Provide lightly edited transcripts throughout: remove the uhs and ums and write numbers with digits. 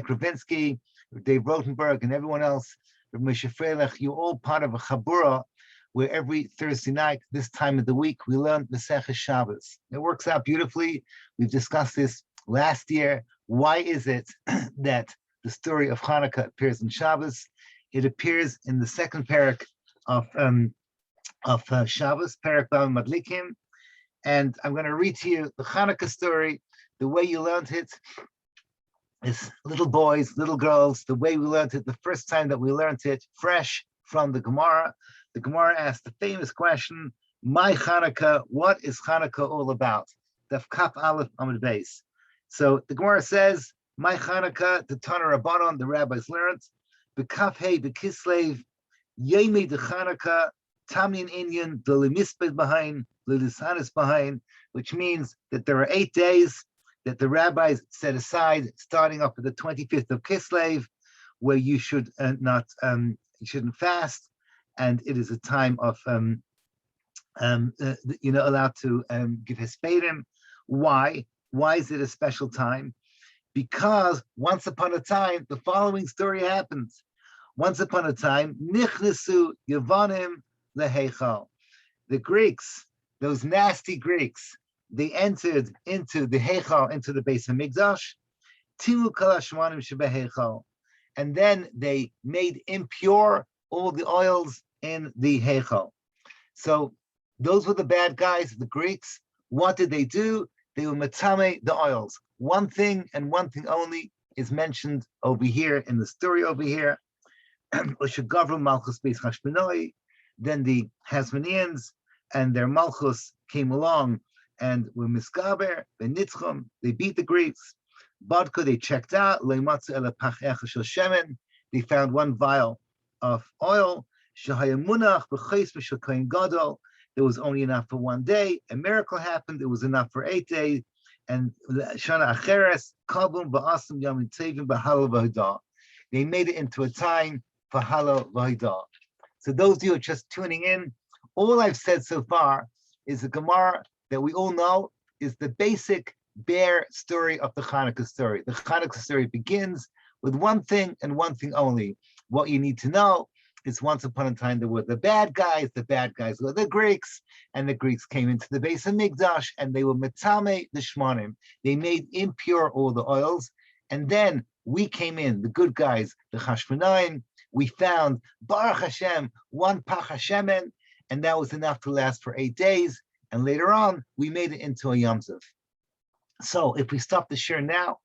Kravinsky, Dave Rotenberg, and everyone else, Moshe Freilach, you're all part of a chabura where every Thursday night, this time of the week, we learn Maseches Shabbos. It works out beautifully. We've discussed this last year. Why is it that the story of Hanukkah appears in Shabbos? It appears in the second parak of Shabbos, parak Bava Madlikim. And I'm going to read to you the Hanukkah story, the way you learned it. Is little boys, little girls, the way we learned it, the first time that we learned it, fresh from the Gemara. The Gemara asked the famous question, my Hanukkah, what is Hanukkah all about? Daf Kaf Aleph Amud Beis. So the Gemara says, my Hanukkah, the Tana Rabbanon, the rabbis learned, B'Kaf Hey B'Kislev, Yemi de Hanukkah, Tamyin Inyan, the Lemisped behind, Lilisanis behind, which means that there are 8 days that the rabbis set aside, starting up at the 25th of Kislev, where you should you shouldn't fast, and it is a time of allowed to give hespedim. Why? Why is it a special time? Because once upon a time, the following story happens. Once upon a time, nichnesu Yavanim leheichal. The Greeks, those nasty Greeks, they entered into the Heichal, into the Beis Hamikdash, Timu kol hashmanim shebeheichal, and then they made impure all the oils in the Heichal. So those were the bad guys, the Greeks. What did they do? They were matame the oils. One thing and one thing only is mentioned over here in the story over here. Then the Hasmoneans and their Malchus came along and were miskaber, benitzchum, they beat the Greeks. Badka, they checked out, they found one vial of oil. There was only enough for 1 day. A miracle happened, it was enough for 8 days. And Shana Acheres, Kabum, Ba'asim, Yamin Tevim, Ba'halo V'Hodah. They made it into a time for Halo V'Hodah. So those of you who are just tuning in, all I've said so far is the Gemara that we all know is the basic bare story of the Hanukkah story. The Hanukkah story begins with one thing and one thing only. What you need to know is once upon a time there were the bad guys were the Greeks, and the Greeks came into the Beis Hamikdash and they were metame the shmanim. They made impure all the oils, and then we came in, the good guys, the Chashmonaim. We found Baruch Hashem, one pach Hashemen, and that was enough to last for 8 days. And later on, we made it into a Yom Tov. So if we stop the shir now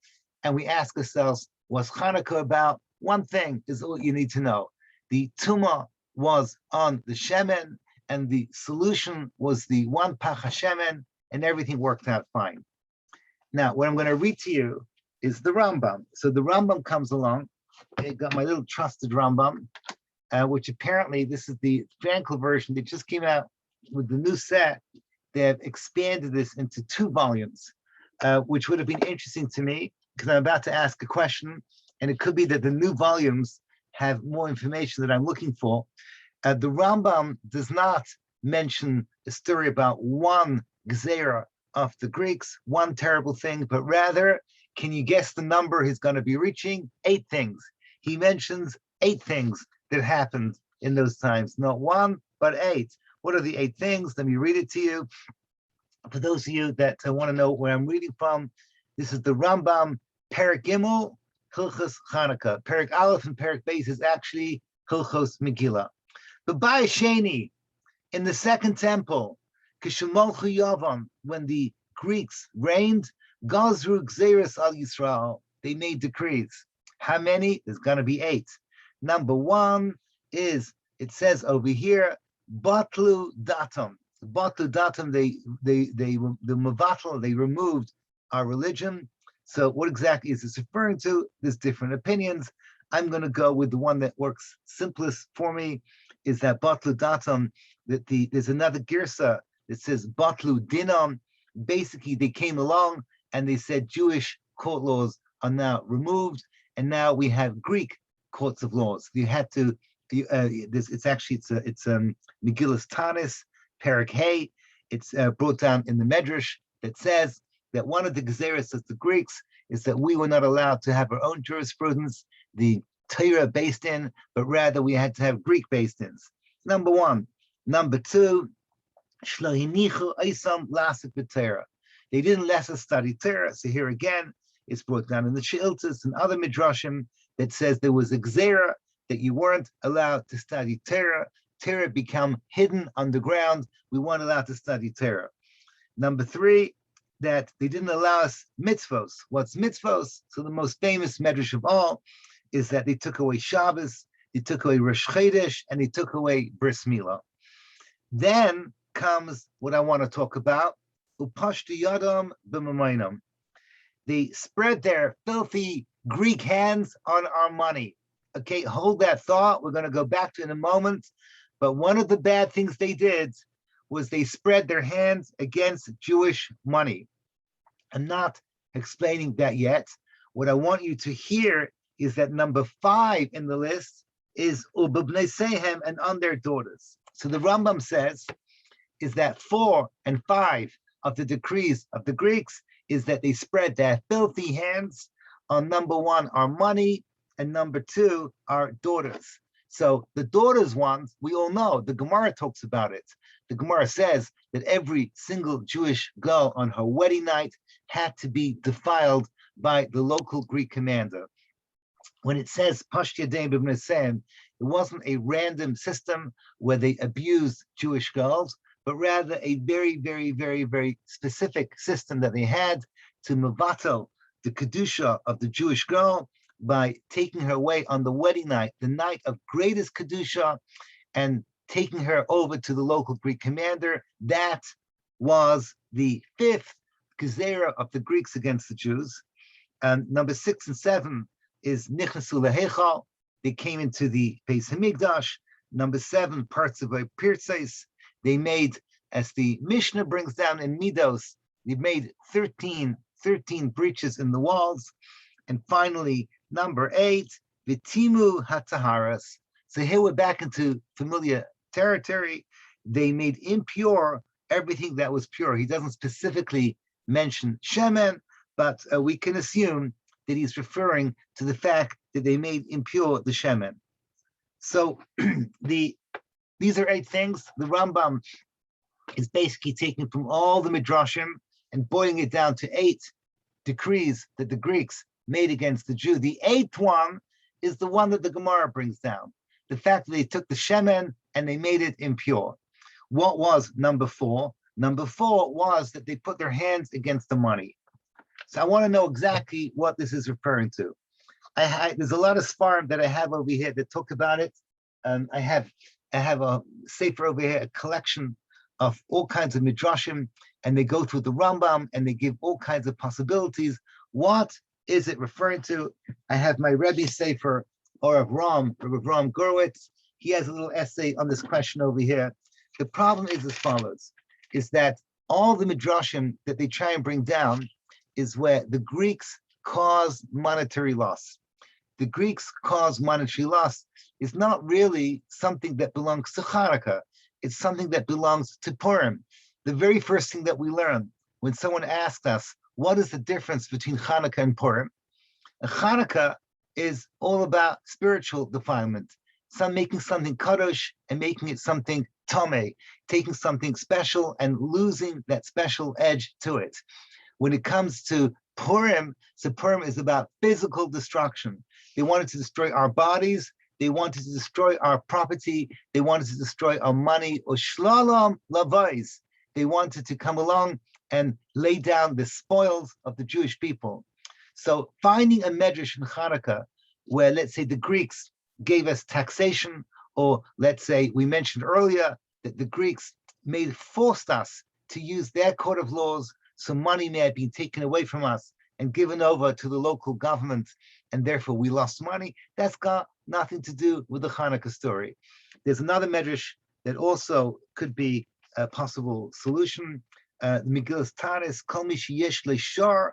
and we ask ourselves, what's Hanukkah about? One thing is all you need to know. The Tumah was on the Shemen, and the solution was the one Pach HaShemen, and everything worked out fine. Now, what I'm going to read to you is the Rambam. So the Rambam comes along. I got my little trusted Rambam, which apparently this is the Frankel version that just came out with the new set. They have expanded this into 2 volumes, which would have been interesting to me because I'm about to ask a question, and it could be that the new volumes have more information that I'm looking for. The Rambam does not mention a story about one gzeira of the Greeks, one terrible thing, but rather, can you guess the number he's going to be reaching? 8 things. He mentions 8 things that happened in those times, not 1, but 8. What are the 8 things? Let me read it to you. For those of you that want to know where I'm reading from, this is the Rambam, Perek Gimel, Hilchos Chanukah. Perek Aleph and Perek Beis is actually Hilchos Megillah. But by Sheni, in the second temple, Kishemolchu Yavam, when the Greeks reigned, Gazru Gzeres al Yisrael, they made decrees. How many? There's going to be 8. Number 1 is, it says over here, Batlu Datam. Batlu Datam, the Mavatal, they removed our religion. So what exactly is this referring to? There's different opinions. I'm going to go with the one that works simplest for me, is that Batlu Datam, that there's another girsa that says Batlu Dinam. Basically, they came along and they said Jewish court laws are now removed, and now we have Greek courts of laws. You had to, it's Megillus Tanis, Perek Hey. It's brought down in the Medrash that says that one of the gezeres of the Greeks is that we were not allowed to have our own jurisprudence, the Torah based in, but rather we had to have Greek based ins. Number one. Number two, they didn't let us study Torah. So here again, it's brought down in the Sheiltas and other midrashim that says there was a gzera that you weren't allowed to study Torah. Torah became hidden underground. We weren't allowed to study Torah. Number three, that they didn't allow us mitzvos. What's mitzvos? So the most famous medrash of all is that they took away Shabbos, they took away Rosh Chodesh, and they took away Bris Milah. Then comes what I want to talk about. Upashtu yadam b'mamayim. They spread their filthy Greek hands on our money. Okay, hold that thought. We're going to go back to it in a moment. But one of the bad things they did was they spread their hands against Jewish money. I'm not explaining that yet. What I want you to hear is that number 5 in the list is ubibnei sehem, and on their daughters. So the Rambam says is that 4 and 5 of the decrees of the Greeks is that they spread their filthy hands on number 1, our money, and number 2, our daughters. So the daughters ones, we all know, the Gemara talks about it. The Gemara says that every single Jewish girl on her wedding night had to be defiled by the local Greek commander. When it says Pashti Yadayim b'bnei sehem, it wasn't a random system where they abused Jewish girls, but rather a very, very, very, very specific system that they had to mevatel the kedusha of the Jewish girl by taking her away on the wedding night, the night of greatest kedusha, and taking her over to the local Greek commander. That was the 5th gezerah of the Greeks against the Jews. And number 6 and 7 is nichnasu lehechal. They came into the Beis Hamikdash. Number 7, parts of a pirtzes. They made, as the Mishnah brings down in Midos, they made 13 breaches in the walls. And finally, number 8, vitimu hataharas. So here we're back into familiar territory. They made impure everything that was pure. He doesn't specifically mention shemen, but we can assume that he's referring to the fact that they made impure the shemen. So these are 8 things. The Rambam is basically taking from all the midrashim and boiling it down to 8 decrees that the Greeks made against the Jew. The 8th one is the one that the Gemara brings down. The fact that they took the shemen and they made it impure. What was number 4? Number 4 was that they put their hands against the money. So I want to know exactly what this is referring to. There's a lot of sparm that I have over here that talk about it. I have a sefer over here, a collection of all kinds of midrashim, and they go through the Rambam and they give all kinds of possibilities. What is it referring to? I have my Rebbe sefer, or of Ram Gurwitz. He has a little essay on this question over here. The problem is as follows, is that all the midrashim that they try and bring down is where the Greeks caused monetary loss. The Greeks caused monetary loss is not really something that belongs to Chanukah. It's something that belongs to Purim. The very first thing that we learn when someone asked us, what is the difference between Chanukah and Purim? Chanukah is all about spiritual defilement. Making something kadosh and making it something tameh, taking something special and losing that special edge to it. When it comes to Purim, so Purim is about physical destruction. They wanted to destroy our bodies. They wanted to destroy our property. They wanted to destroy our money. Ushlalam lavais. They wanted to come along and lay down the spoils of the Jewish people. So finding a medrash in Chanukah where, let's say, the Greeks gave us taxation, or let's say we mentioned earlier that the Greeks forced us to use their code of laws, so money may have been taken away from us and given over to the local government, and therefore we lost money. That's got nothing to do with the Chanukah story. There's another medrash that also could be a possible solution. The Megillas Tanis, Kol mi sheyesh leishar,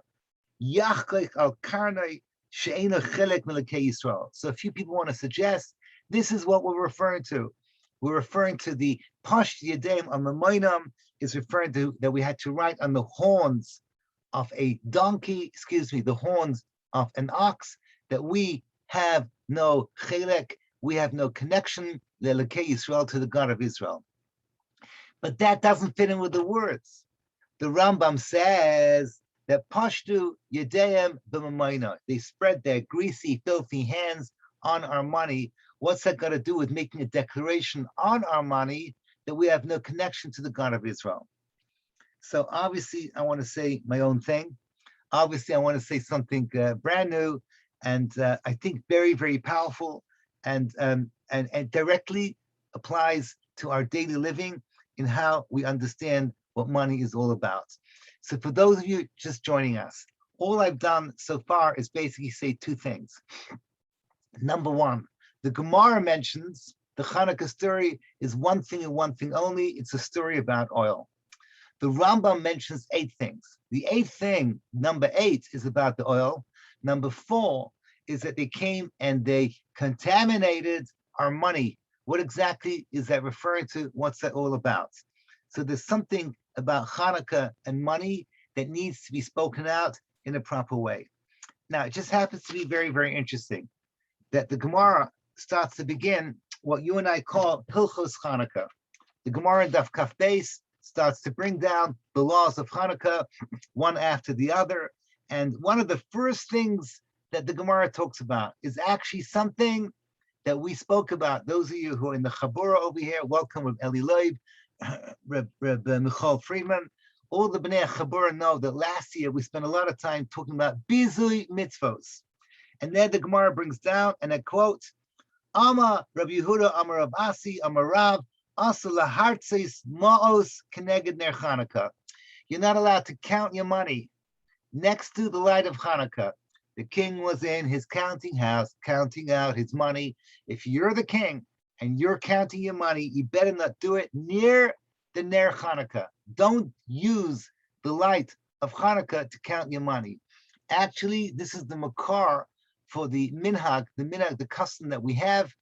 yachleich al karnei she'eino chelek melekei Yisrael. So a few people want to suggest this is what we're referring to. We're referring to the Pashti Yadayim on the Moinam, is referring to that we had to write on the horns of a donkey, the horns of an ox, that we have no chelek, we have no connection, le'elokei Yisrael, to the God of Israel. But that doesn't fit in with the words. The Rambam says that Pashtu Yedeim b'mamayna, they spread their greasy, filthy hands on our money. What's that got to do with making a declaration on our money that we have no connection to the God of Israel? So obviously, I want to say my own thing. Obviously, I want to say something brand new, and I think very, very powerful, and directly applies to our daily living in how we understand what money is all about. So for those of you just joining us, all I've done so far is basically say two things. Number one, the Gemara mentions the Hanukkah story is one thing and one thing only. It's a story about oil. The Rambam mentions 8 things. The 8th thing, number 8, is about the oil. Number 4 is that they came and they contaminated our money. What exactly is that referring to? What's that all about? So there's something about Hanukkah and money that needs to be spoken out in a proper way. Now, it just happens to be very, very interesting that the Gemara starts to begin what you and I call Hilchos Hanukkah. The Gemara in Daf Kaf Beis starts to bring down the laws of Hanukkah, one after the other. And one of the first things that the Gemara talks about is actually something that we spoke about. Those of you who are in the Chabura over here, welcome with Eli Loeb, Reb Michal Friedman. All the Bnei Chabura know that last year we spent a lot of time talking about bizui mitzvos. And then the Gemara brings down, and I quote, Ama Rabbi Yehuda, Amar Rav Asi, Amar Rav, Ma'os Keneged Ner Chanukah. You're not allowed to count your money next to the light of Hanukkah. The king was in his counting house, counting out his money. If you're the king and you're counting your money, you better not do it near the Ner Hanukkah. Don't use the light of Hanukkah to count your money. Actually, this is the makar for the minhag, the custom that we have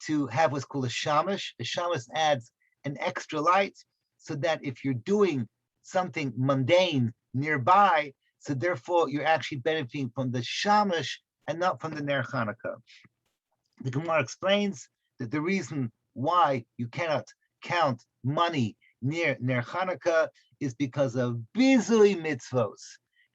to have what's called a shamash. A shamash adds an extra light so that if you're doing something mundane nearby, so therefore you're actually benefiting from the shamash and not from the Ner Hanukkah. The Gemara explains that the reason why you cannot count money near Ner Hanukkah is because of bizui mitzvos.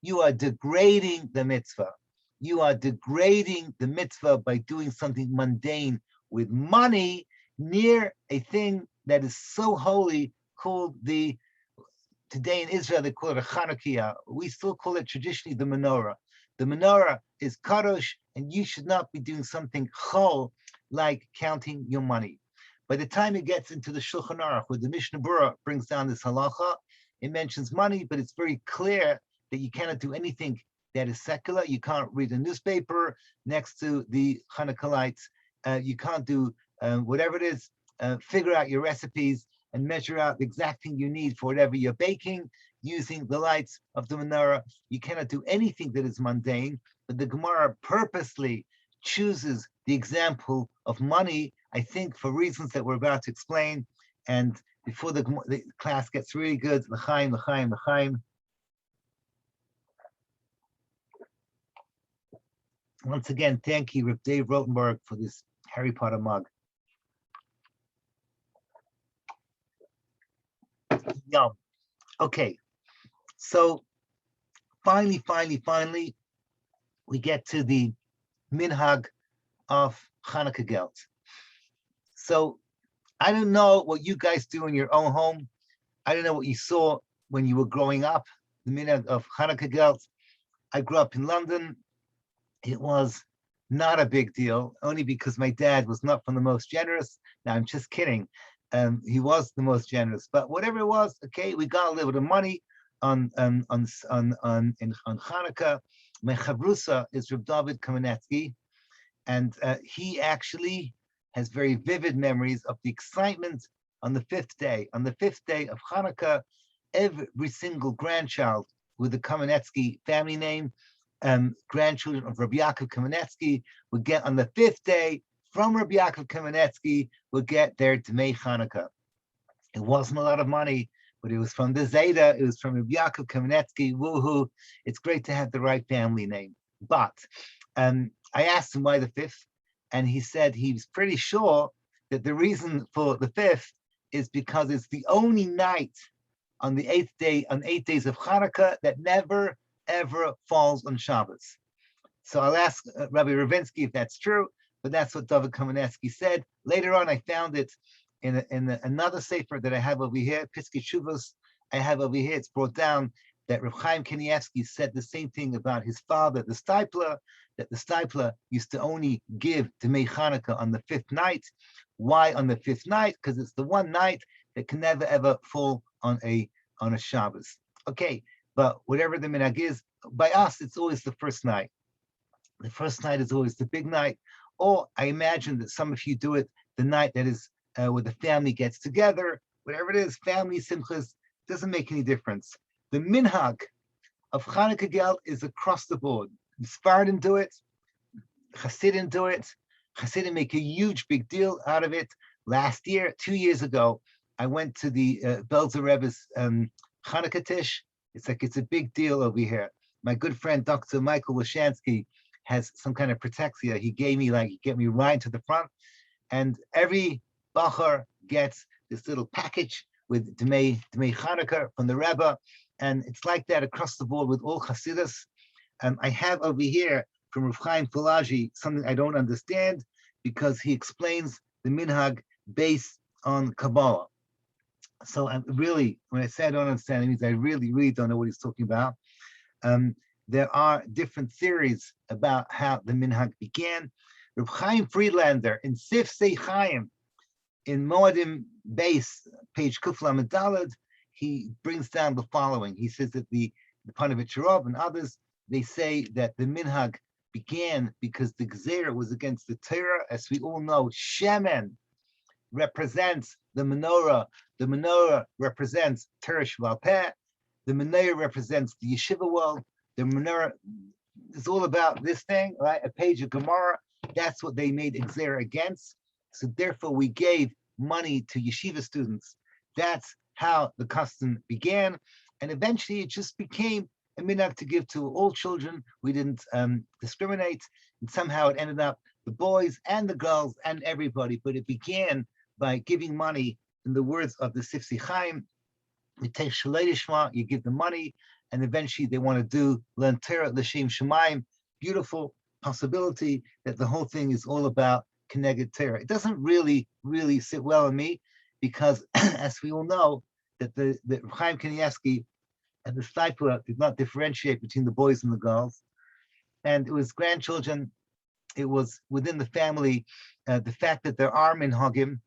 You are degrading the mitzvah. You are degrading the mitzvah by doing something mundane with money near a thing that is so holy, called today in Israel, they call it a Chanukiah. We still call it traditionally the menorah. The menorah is kadosh, and you should not be doing something chol, like counting your money. By the time it gets into the Shulchan Aruch, where the Mishnah Berurah brings down this halacha, it mentions money, but it's very clear that you cannot do anything that is secular. You can't read a newspaper next to the Hanukkah lights. You can't do whatever it is, figure out your recipes and measure out the exact thing you need for whatever you're baking using the lights of the menorah. You cannot do anything that is mundane, but the Gemara purposely chooses the example of money, I think, for reasons that we're about to explain. And before the class gets really good, l'chaim, l'chaim, l'chaim. Once again, thank you, Reb Dave Rotenberg, for this Harry Potter mug. Yum. Okay, so finally, we get to the minhag of Chanukah Gelt. So I don't know what you guys do in your own home. I don't know what you saw when you were growing up, the minhag of Chanukah Gelt. I grew up in London. It was not a big deal, only because my dad was not from the most generous. Now, I'm just kidding. He was the most generous, but whatever it was, okay, we got a little bit of money on Hanukkah. My chavrusa is Reb David Kamenetsky, and he actually has very vivid memories of the excitement on the 5th day. On the 5th day of Hanukkah, every single grandchild with the Kamenetsky family name, grandchildren of Rabbi Yaakov Kamenetsky, would get on the 5th day from Rabbi Yaakov Kamenetsky, would get their Dmei Hanukkah. It wasn't a lot of money, but it was from the Zeta. It was from Rabbi Yaakov Kamenetsky. Woohoo! It's great to have the right family name. But I asked him why the 5th, and he said he was pretty sure that the reason for the 5th is because it's the only night on the 8th day, on 8 days of Hanukkah, that never, ever falls on Shabbos. So I'll ask Rabbi Ravinsky if that's true, but that's what David Kamenetsky said. Later on, I found it in another sefer that I have over here, Piskei Teshuvos. I have over here, it's brought down that Reb Chaim Kanievsky said the same thing about his father, the Stipler, that the Stipler used to only give Demei Hanukkah on the 5th night. Why on the 5th night? Because it's the one night that can never ever fall on a Shabbos. Okay, but whatever the minhag is, by us, it's always the first night. The first night is always the big night. Or I imagine that some of you do it the night that is where the family gets together, whatever it is, family, simchas, doesn't make any difference. The minhag of Chanukah Gelt is across the board. The Sephardim do it, Hasidim do it. Hasidim make a huge big deal out of it. Last year, 2 years ago, I went to the Belzer Rebbe's Chanukah Tish. It's a big deal over here. My good friend, Dr. Michael Lashansky, has some kind of protexia. He get me right to the front. And every Bachar gets this little package with Dmei Chanukah from the Rebbe. And it's like that across the board with all Hasidus. I have over here from Rav Chaim Falaji something I don't understand, because he explains the minhag based on Kabbalah. So I'm really, when I say I don't understand, it means I really, really don't know what he's talking about. There are different theories about how the minhag began. Rav Chaim Friedlander in Sif Sei Chaim, in Moadim base, page Kufla Medalad, he brings down the following. He says that the Panovich Rov and others, they say that the minhag began because the Gzeira was against the Torah. As we all know, Shemen represents the menorah. The menorah represents Torah Sheba'al Peh. The menorah represents the yeshiva world. The menorah is all about this thing, right? A page of Gemara. That's what they made Gzeira against. So therefore, we gave money to yeshiva students. That's how the custom began. And eventually, it just became a minhag to give to all children. We didn't discriminate. And somehow it ended up the boys and the girls and everybody. But it began by giving money. In the words of the Sifsi Chaim, you take Shalei Lishma, you give them money, and eventually they want to learn Torah L'Shem Shemaim. Beautiful possibility that the whole thing is all about Keneged Torah. It doesn't really sit well in me, because as we all know, that the Chaim Kanievsky and the Stipler did not differentiate between the boys and the girls. And it was grandchildren, it was within the family, the fact that there are minhagim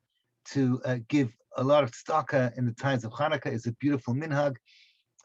to give a lot of tzedakah in the times of Hanukkah is a beautiful minhag.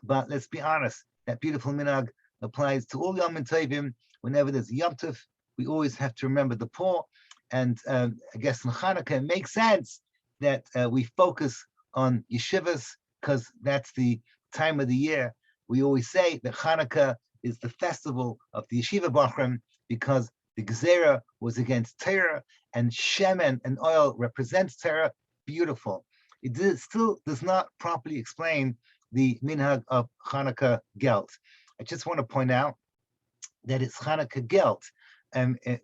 But let's be honest, that beautiful minhag applies to all Yom Tovim. Whenever there's a Yom Tov, we always have to remember the poor. And I guess in Hanukkah, it makes sense that we focus on yeshivas, because that's the time of the year. We always say that Hanukkah is the festival of the yeshiva bachrim, because the Gzeira was against Torah, and Shemen and oil represents Torah. Beautiful. It still does not properly explain the minhag of Chanukah Gelt. I just want to point out that it's Chanukah Gelt.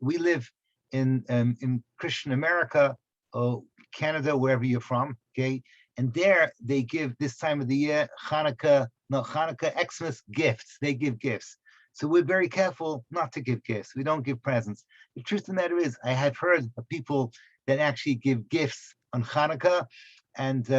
We live in Christian America, or Canada, wherever you're from, okay? And there they give this time of the year Hanukkah Xmas gifts. They give gifts. So we're very careful not to give gifts. We don't give presents. The truth of the matter is, I have heard of people that actually give gifts on Hanukkah, and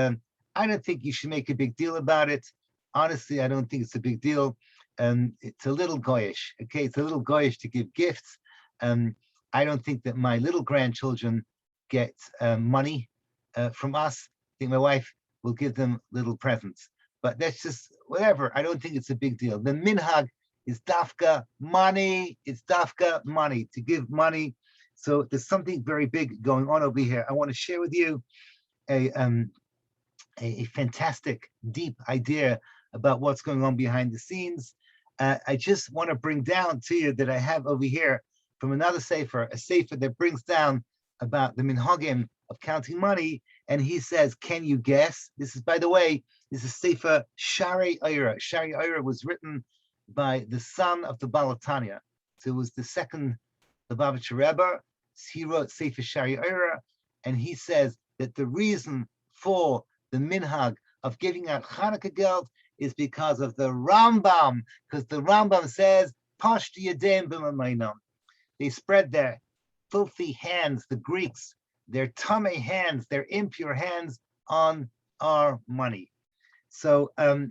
I don't think you should make a big deal about it. Honestly, I don't think it's a big deal. It's a little goyish, okay? It's a little goyish to give gifts. I don't think that my little grandchildren get money from us. I think my wife will give them little presents, but that's just whatever. I don't think it's a big deal. The minhag is dafka money. It's dafka money, to give money. So there's something very big going on over here. I want to share with you a fantastic, deep idea about what's going on behind the scenes. I just want to bring down to you that I have over here from another sefer, a sefer that brings down about the minhagim of counting money, and he says, can you guess? This is, by the way, this is Sefer Shari Oira. Shari Oira was written by the son of the Balatanya. So it was the second Lubavitcher Rebbe. He wrote Sefer Shari Oira, and he says that the reason for the minhag of giving out Chanukah gelt is because of the Rambam, because the Rambam says, Pashti Yadayim b'mamaynom. They spread their filthy hands, the Greeks, their tamei hands, their impure hands on our money. So I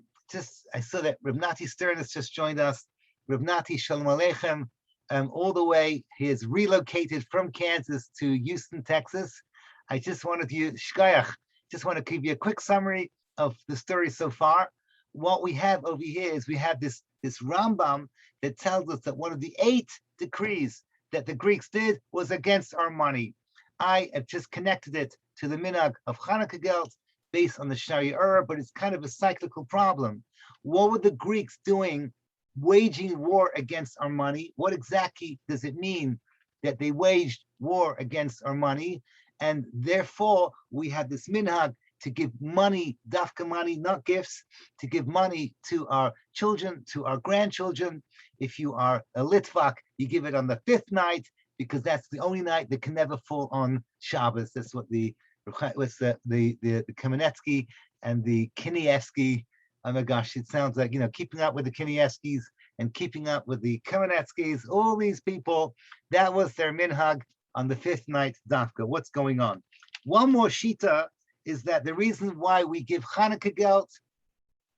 saw that Reb Nati Stern has just joined us. Reb Nati, Shalom Aleichem, all the way. He has relocated from Kansas to Houston, Texas. I just wanted to, Shkayach, just want to give you a quick summary of the story so far. What we have over here is we have this Rambam that tells us that one of the 8 decrees that the Greeks did was against our money. I have just connected it to the minhag of Chanukah gelt based on the Shari Ur, but it's kind of a cyclical problem. What were the Greeks doing, waging war against our money? What exactly does it mean that they waged war against our money? And therefore, we have this minhag to give money, dafka money, not gifts, to give money to our children, to our grandchildren. If you are a Litvak, you give it on the 5th night, because that's the only night that can never fall on Shabbos. That's what the Kamenetsky and the Kinievsky, oh my gosh, it sounds like, keeping up with the Kinievskys and keeping up with the Kamenetskys, all these people, that was their minhag on the 5th night dafka. What's going on? One more shita is that the reason why we give Chanukah gelt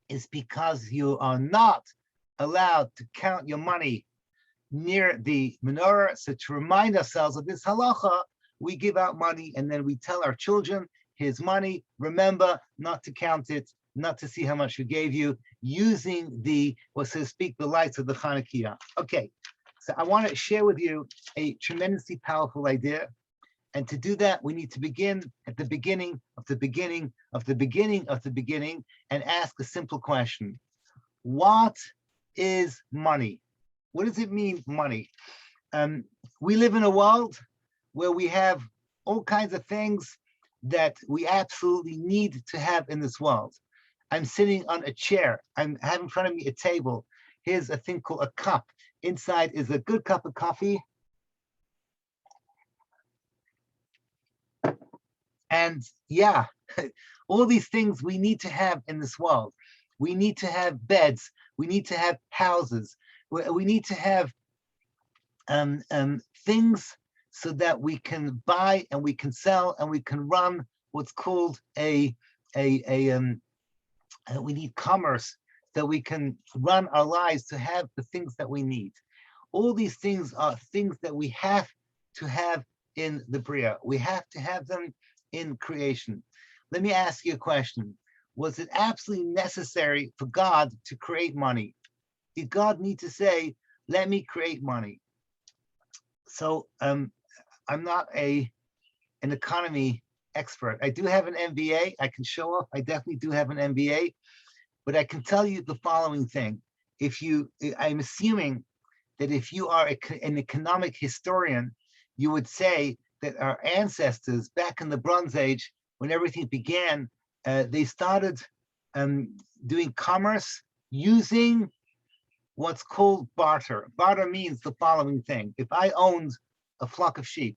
is because you are not allowed to count your money near the menorah. So to remind ourselves of this halacha, we give out money and then we tell our children, here's money, remember not to count it, not to see how much we gave you, using the, or so to speak, the lights of the Chanukiah. Okay, so I want to share with you a tremendously powerful idea. And to do that, we need to begin at the beginning of the beginning of the beginning of the beginning and ask a simple question. What is money? What does it mean, money? We live in a world where we have all kinds of things that we absolutely need to have in this world. I'm sitting on a chair. I have in front of me a table. Here's a thing called a cup. Inside is a good cup of coffee. And yeah, all these things we need to have in this world. We need to have beds. We need to have houses. We need to have things so that we can buy and we can sell and we can run what's called we need commerce, that we can run our lives to have the things that we need. All these things are things that we have to have in the Bria. We have to have them in creation. Let me ask you a question. Was it absolutely necessary for God to create money? Did God need to say, let me create money? So I'm not an economy expert. I do have an MBA. I can show off. I definitely do have an MBA, but I can tell you the following thing. I'm assuming that if you are an economic historian, you would say that our ancestors back in the Bronze Age, when everything began, they started doing commerce using what's called barter. Barter means the following thing. If I owned a flock of sheep,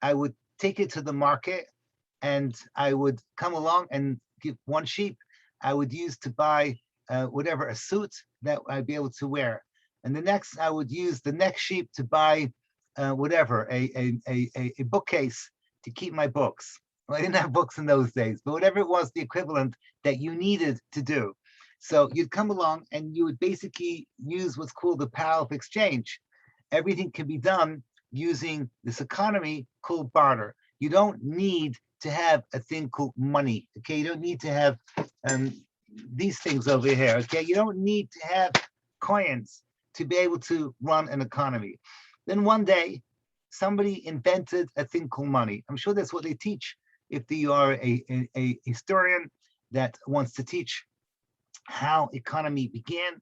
I would take it to the market and I would come along and give one sheep I would use to buy whatever, a suit that I'd be able to wear. And the next, I would use the next sheep to buy whatever, a bookcase to keep my books. Well, I didn't have books in those days, but whatever it was, the equivalent that you needed to do. So you'd come along and you would basically use what's called the power of exchange. Everything can be done using this economy called barter. You don't need to have a thing called money, okay? You don't need to have these things over here, okay? You don't need to have coins to be able to run an economy. Then one day, somebody invented a thing called money. I'm sure that's what they teach if you are a historian that wants to teach how economy began.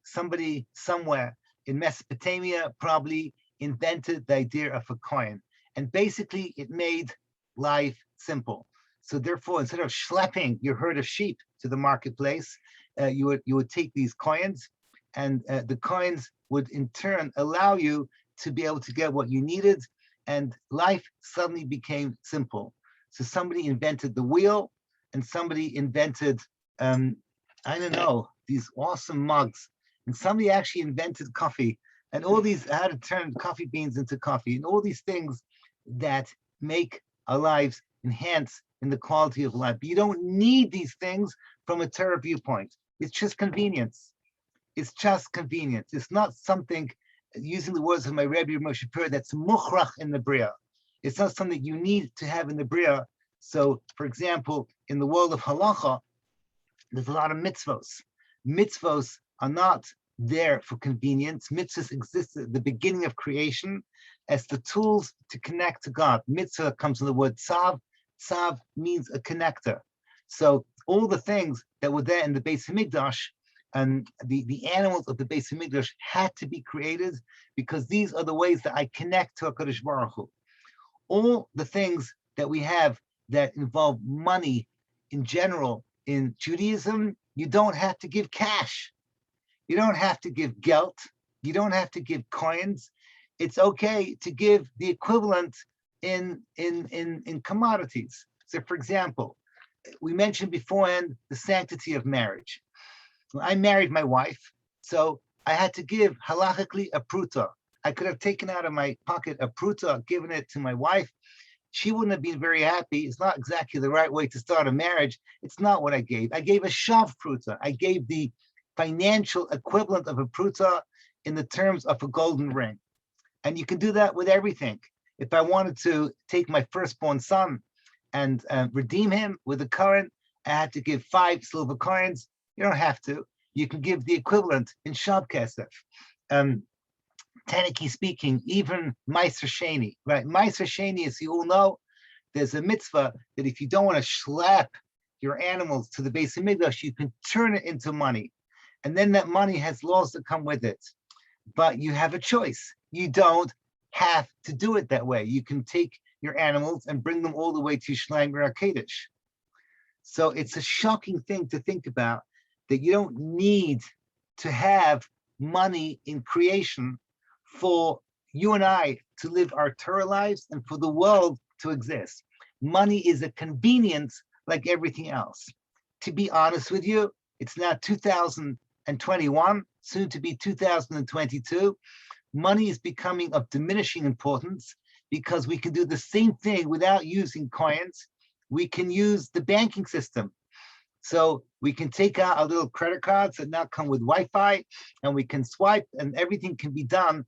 Somebody somewhere in Mesopotamia probably invented the idea of a coin. And basically it made life simple. So therefore, instead of schlepping your herd of sheep to the marketplace, you would take these coins, and the coins would in turn allow you to be able to get what you needed, and life suddenly became simple. So somebody invented the wheel, and somebody invented, I don't know, these awesome mugs, and somebody actually invented coffee, and all these, how to turn coffee beans into coffee, and all these things that make our lives enhance in the quality of life. But you don't need these things from a Torah viewpoint. It's just convenience. It's just convenience. It's not something, using the words of my Rebbe Moshe Pur, that's mukhrach in the Bria. It's not something you need to have in the Bria. So, for example, in the world of halacha, there's a lot of mitzvos. Mitzvos are not there for convenience. Mitzvahs exist at the beginning of creation as the tools to connect to God. Mitzvah comes from the word tzav. Tzav means a connector. So all the things that were there in the Beis Hamikdash, and the animals of the Beis Hamikdash had to be created because these are the ways that I connect to HaKadosh Baruch Hu. All the things that we have that involve money in general in Judaism, you don't have to give cash. You don't have to give gelt. You don't have to give coins. It's okay to give the equivalent in commodities. So for example, we mentioned beforehand the sanctity of marriage. I married my wife, so I had to give halachically a pruta. I could have taken out of my pocket a pruta, given it to my wife. She wouldn't have been very happy. It's not exactly the right way to start a marriage. It's not what I gave. I gave a shav pruta. I gave the financial equivalent of a pruta in the terms of a golden ring. And you can do that with everything. If I wanted to take my firstborn son and redeem him with a current, I had to give 5 silver coins. You don't have to. You can give the equivalent in Shav Kesef. Technically speaking, even Meiser Sheni, right? Meiser Sheni, as you all know, there's a mitzvah that if you don't want to schlep your animals to the Beis Hamikdash, you can turn it into money. And then that money has laws that come with it. But you have a choice. You don't have to do it that way. You can take your animals and bring them all the way to Shleim Rakedish. So it's a shocking thing to think about, that you don't need to have money in creation for you and I to live our Torah lives and for the world to exist. Money is a convenience like everything else. To be honest with you, it's now 2021, soon to be 2022. Money is becoming of diminishing importance because we can do the same thing without using coins. We can use the banking system. So we can take out our little credit cards that now come with Wi-Fi, and we can swipe, and everything can be done,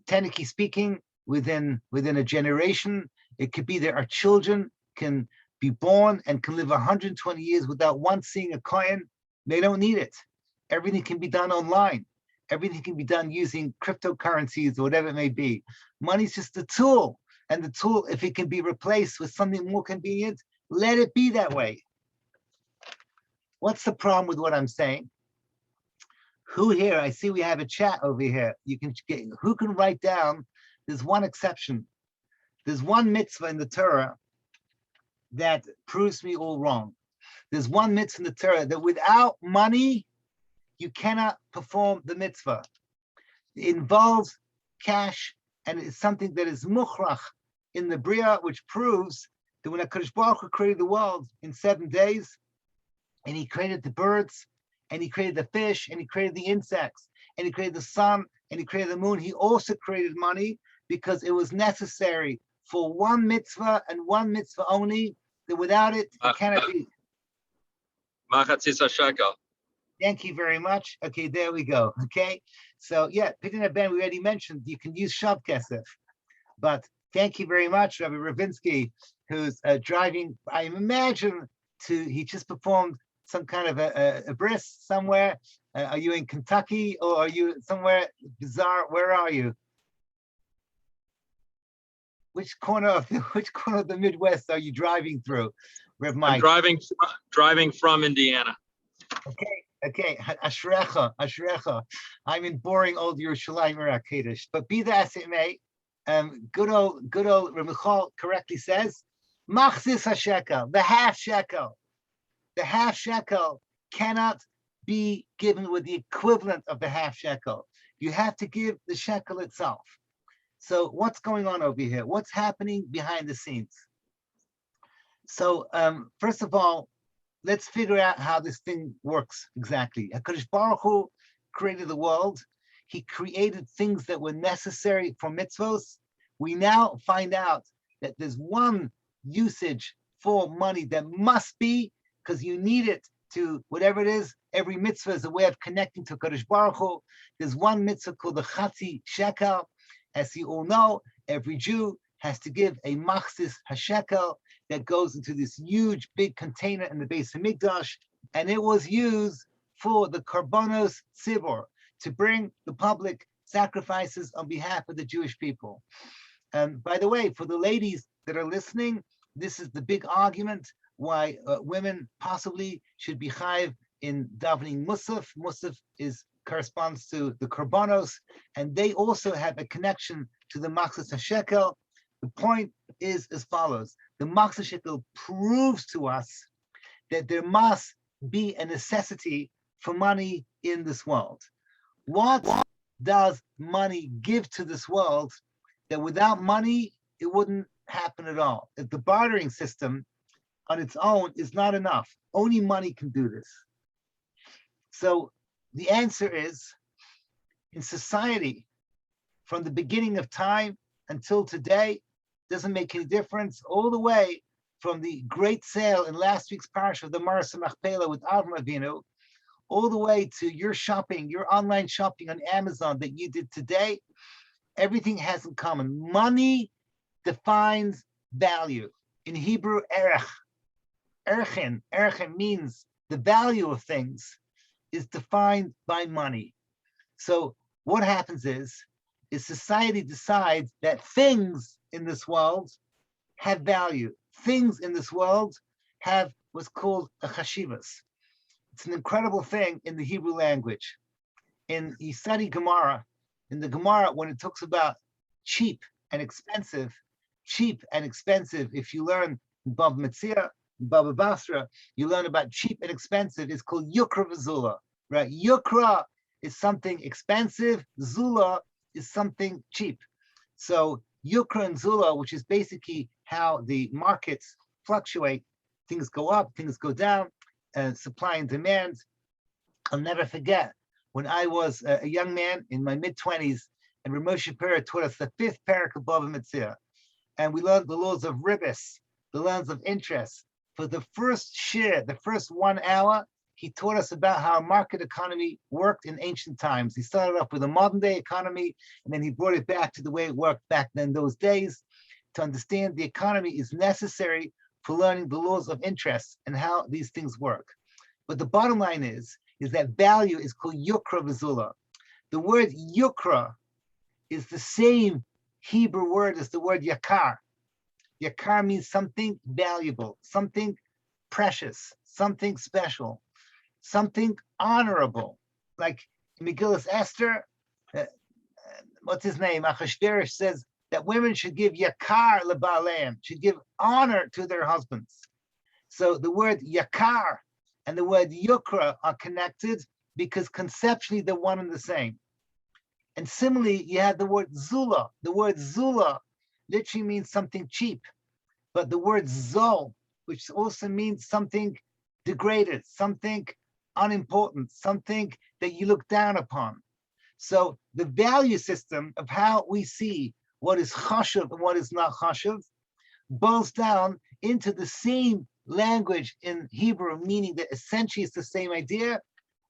technically speaking, within a generation. It could be that our children can be born and can live 120 years without once seeing a coin. They don't need it. Everything can be done online. Everything can be done using cryptocurrencies or whatever it may be. Money's just a tool, and the tool, if it can be replaced with something more convenient, let it be that way. What's the problem with what I'm saying? Who here, I see we have a chat over here. You can get, who can write down, there's one exception. There's one mitzvah in the Torah that proves me all wrong. There's one mitzvah in the Torah that without money, you cannot perform the mitzvah. It involves cash, and it's something that is mukhrach in the Bria, which proves that when HaKadosh Baruch Hu created the world in 7 days, and he created the birds, and he created the fish, and he created the insects, and he created the sun, and he created the moon, he also created money because it was necessary for one mitzvah and one mitzvah only, that without it, it cannot be. Machatzis shekel. Thank you very much. Okay, there we go. Okay, so yeah, Pidyon Ben, we already mentioned you can use Shav Kesef, but thank you very much, Rabbi Ravinsky, who's driving, I imagine, he just performed some kind of a bris somewhere. Are you in Kentucky or are you somewhere bizarre? Where are you? Which corner of the Midwest are you driving through, Reb Mike? I'm driving from Indiana. Okay, Ashrecha. I'm in boring old Yerushalayim Rakedish. But be that as it may, good old Reb Michal correctly says Machzis HaShekel, the half shekel. The half shekel cannot be given with the equivalent of the half shekel. You have to give the shekel itself. So what's going on over here? What's happening behind the scenes? So first of all, let's figure out how this thing works exactly. HaKadosh Baruch Hu created the world. He created things that were necessary for mitzvos. We now find out that there's one usage for money that must be, because you need it to whatever it is. Every mitzvah is a way of connecting to HaKadosh Baruch Hu. There's one mitzvah called the Chatzi Shekel. As you all know, every Jew has to give a machzis hashekel that goes into this huge big container in the Beis Hamikdash, and it was used for the korbanos tzibor, to bring the public sacrifices on behalf of the Jewish people. By the way, for the ladies that are listening, this is the big argument why women possibly should be chayiv in davening musaf. Musaf corresponds to the korbanos, and they also have a connection to the machzis hashekel. The point is as follows: the machzis hashekel proves to us that there must be a necessity for money in this world. What does money give to this world that without money it wouldn't happen at all? If the bartering system on its own is not enough, only money can do this. So the answer is, in society, from the beginning of time until today, doesn't make any difference, all the way from the great sale in last week's parsha of the Maras Machpelah with Avram Avinu, all the way to your shopping, your online shopping on Amazon that you did today, everything has in common. Money defines value. In Hebrew, erech. Erechin means the value of things is defined by money. So what happens is society decides that things in this world have value. Things in this world have what's called a chashivas. It's an incredible thing in the Hebrew language. In you study Gemara, in the Gemara, when it talks about cheap and expensive, if you learn Bava Metzia, Baba Basra, you learn about cheap and expensive. It's called Yukra v'Zula, right? Yukra is something expensive, Zula is something cheap. So Yukra and Zula, which is basically how the markets fluctuate, things go up, things go down, supply and demand. I'll never forget when I was a young man in my mid-20s, and Ramosha Shapira taught us the 5th parak of Bava Metzia, and we learned the laws of ribis, the laws of interest. For the first share, the first 1 hour, he taught us about how a market economy worked in ancient times. He started off with a modern day economy, and then he brought it back to the way it worked back then those days. To understand the economy is necessary for learning the laws of interest and how these things work. But the bottom line is that value is called yukra v'zula. The word yukra is the same Hebrew word as the word yakar. Yakar means something valuable, something precious, something special, something honorable. Like in Megillas Esther, what's his name? Achashverosh says that women should give yakar lebaleim, should give honor to their husbands. So the word yakar and the word yukra are connected because conceptually they're one and the same. And similarly, you have the word zula. The word zula literally means something cheap, but the word zol, which also means something degraded, something unimportant, something that you look down upon. So the value system of how we see what is chashuv and what is not chashuv boils down into the same language in Hebrew, meaning that essentially it's the same idea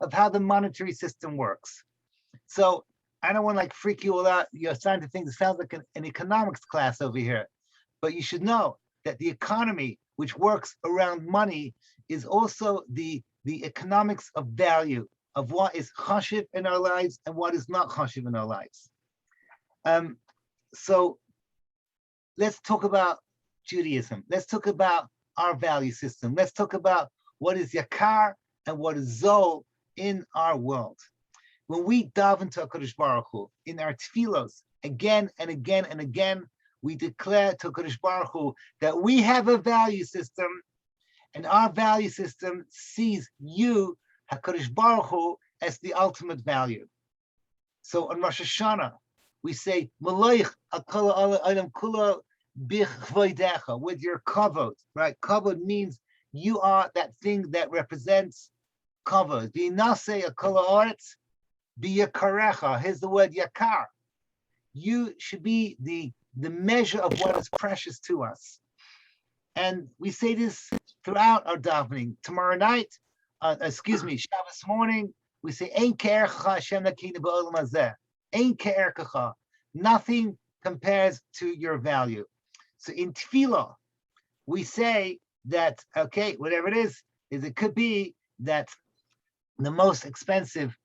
of how the monetary system works. So I don't want to freak you all out. You're starting to think it sounds like an economics class over here, but you should know that the economy, which works around money, is also the economics of value, of what is chashiv in our lives and what is not chashiv in our lives. So let's talk about Judaism. Let's talk about our value system. Let's talk about what is yakar and what is zol in our world. When we daven to HaKadosh Baruch Hu in our tefillos again and again and again, we declare to Kadosh Baruch Hu that we have a value system, and our value system sees you, HaKadosh Baruch Hu, as the ultimate value. So on Rosh Hashanah, we say, Maloich akol adam kula bichvoidecha, with your kavod, right? Kavod means you are that thing that represents kavod. V'inaseh akol haaretz biyakarecha. Here's the word yakar. You should be the measure of what is precious to us. And we say this throughout our davening. Tomorrow night, Shabbos morning, we say, Ein ke'erkecha Hashem Elokeinu ba'olam hazeh. Ein ke'erkecha. Nothing compares to your value. So in tefillah, we say that, okay, whatever it is it could be that the most expensive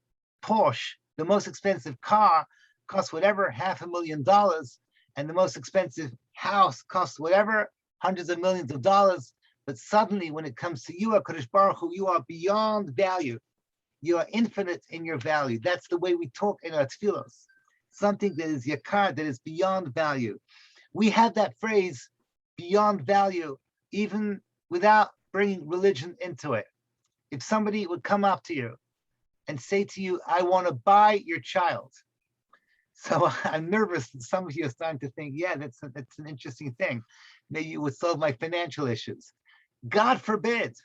Porsche, the most expensive car costs whatever, $500,000, and the most expensive house costs whatever, hundreds of millions of dollars. But suddenly, when it comes to you, HaKadosh Baruch Hu, you are beyond value. You are infinite in your value. That's the way we talk in our tefillos. Something that is yakar, that is beyond value. We have that phrase, beyond value, even without bringing religion into it. If somebody would come up to you and say to you, I want to buy your child. So I'm nervous that some of you are starting to think, yeah, that's an interesting thing. Maybe it would solve my financial issues. God forbid,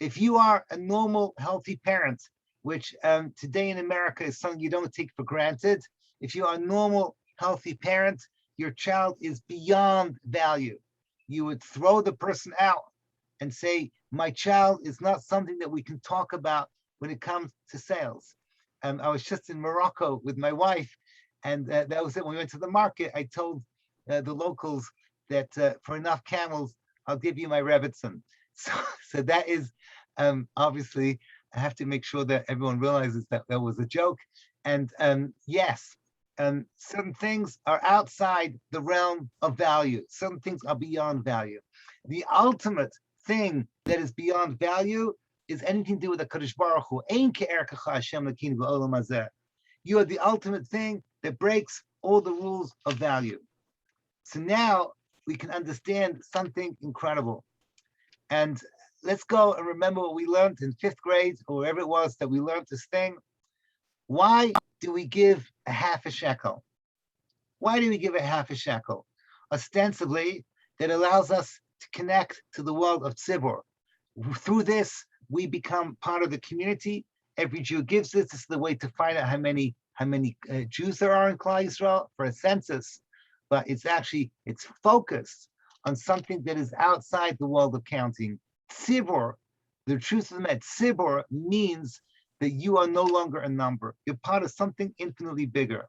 if you are a normal, healthy parent, which today in America is something you don't take for granted, if you are a normal, healthy parent, your child is beyond value. You would throw the person out and say, my child is not something that we can talk about when it comes to sales. I was just in Morocco with my wife, and that was it. When we went to the market, I told the locals that for enough camels, I'll give you my Rebbitzin. So that is obviously, I have to make sure that everyone realizes that that was a joke. And yes, certain things are outside the realm of value. Some things are beyond value. The ultimate thing that is beyond value is anything to do with the Kadosh Baruch Hu. Ein ke'erkecha Hashem Elokeinu ba'olam hazeh. You are the ultimate thing that breaks all the rules of value. So now we can understand something incredible. And let's go and remember what we learned in 5th grade, or wherever it was that we learned this thing. Why do we give a half a shekel? Why do we give a half a shekel? Ostensibly, that allows us to connect to the world of tzibur. Through this, we become part of the community. Every Jew gives this. This is the way to find out how many Jews there are in Klal Yisrael for a census. But it's focused on something that is outside the world of counting. Tzibur, the truth of the matter, tzibur means that you are no longer a number. You're part of something infinitely bigger.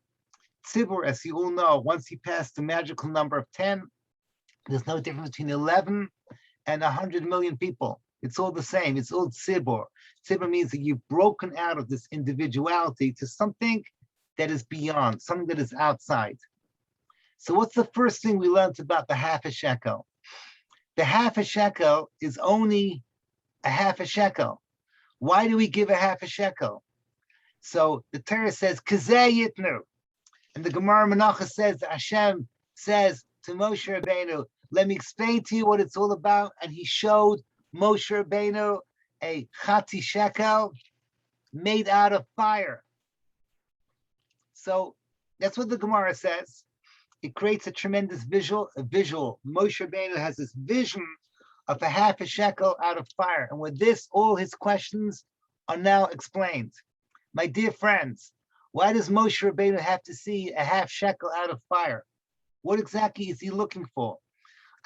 Tzibur, as you all know, once you pass the magical number of 10, there's no difference between 11 and 100 million people. It's all the same. It's all tzibur. Tzibur means that you've broken out of this individuality to something that is beyond, something that is outside. So what's the first thing we learned about the half a shekel? The half a shekel is only a half a shekel. Why do we give a half a shekel? So the Torah says, Kazeh yitnu. And the Gemara Menachah says, Hashem says to Moshe Rabbeinu, let me explain to you what it's all about. And he showed Moshe Rabbeinu a chati shekel made out of fire. So that's what the Gemara says. It creates a tremendous visual. Moshe Rabbeinu has this vision of a half a shekel out of fire. And with this, all his questions are now explained. My dear friends, why does Moshe Rabbeinu have to see a half shekel out of fire? What exactly is he looking for?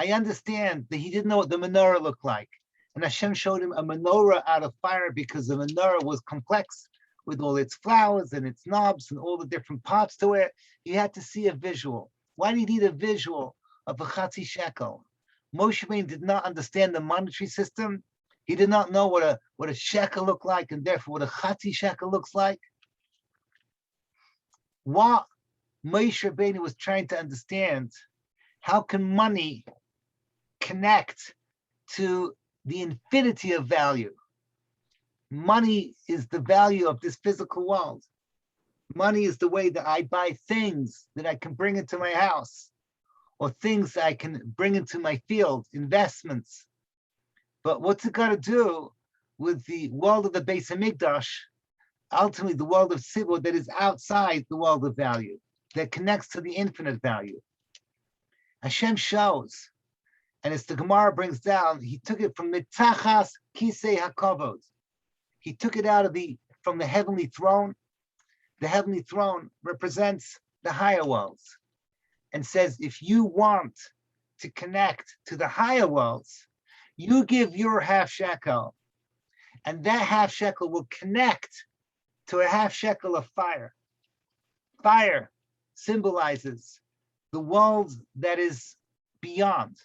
I understand that he didn't know what the menorah looked like. And Hashem showed him a menorah out of fire because the menorah was complex with all its flowers and its knobs and all the different parts to it. He had to see a visual. Why do you need a visual of a chatzi shekel? Moshe Rabbeinu did not understand the monetary system. He did not know what a shekel looked like, and therefore what a chatzi shekel looks like. What Moshe Rabbeinu was trying to understand, how can money connect to the infinity of value? Money is the value of this physical world. Money is the way that I buy things that I can bring into my house. or things I can bring into my field, investments. But what's it got to do with the world of the Beis Hamikdash, ultimately the world of Tzibur that is outside the world of value, that connects to the infinite value? Hashem shows, and as the Gemara brings down, he took it from Mitachas Kisei HaKavod. He took it out of from the heavenly throne. The heavenly throne represents the higher worlds, and says, if you want to connect to the higher worlds, you give your half shekel, and that half shekel will connect to a half shekel of fire. Fire symbolizes the world that is beyond,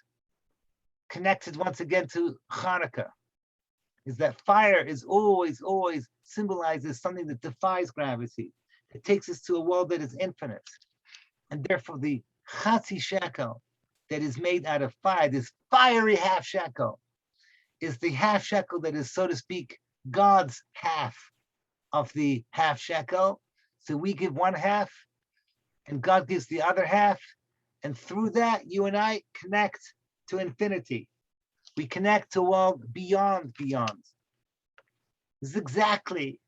connected once again to Hanukkah. Is that fire is always symbolizes something that defies gravity. It takes us to a world that is infinite. And therefore the chatzi shekel that is made out of fire, this fiery half shekel, is the half shekel that is, so to speak, God's half of the half shekel. So we give one half, and God gives the other half. And through that, you and I connect to infinity. We connect to a world beyond. This is exactly